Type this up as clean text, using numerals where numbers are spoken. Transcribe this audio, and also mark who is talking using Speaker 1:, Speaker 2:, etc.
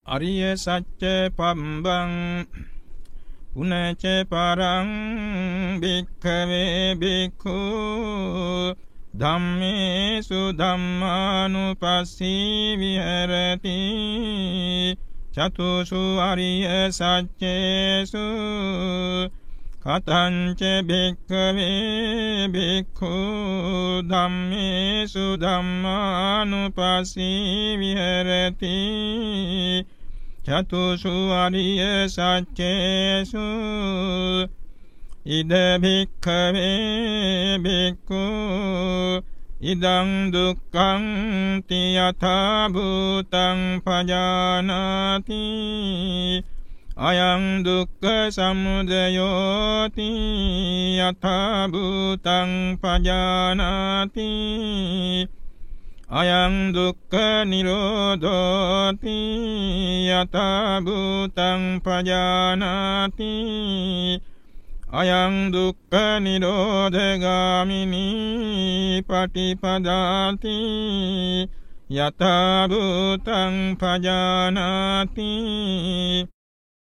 Speaker 1: අරිය සත්‍ය පම්බං පුනච පරං භික්ඛවේ භික්ඛු ධම්මේසු ධම්මානුපස්සී විහෙරති චතුසු අරිය සත්‍යේසු කතංච භික්ඛවේ භික්ඛු ධම්මේසු ධම්මානුපස්සී විහෙරති චතුසු අරිය සත්‍යේසු ඉද භික්ඛවේ භික්ඛු ඉදං දුක්ඛං තියථා භූතං පජානාති අයං දුක්ඛ සමුදයෝති යථා භූතං පජානාති අයං දුක්ඛ නිරෝධෝති යථා භූතං පජානාති අයං දුක්ඛ නිරෝධගාමිනී පටිපදාති යථා භූතං පජානාති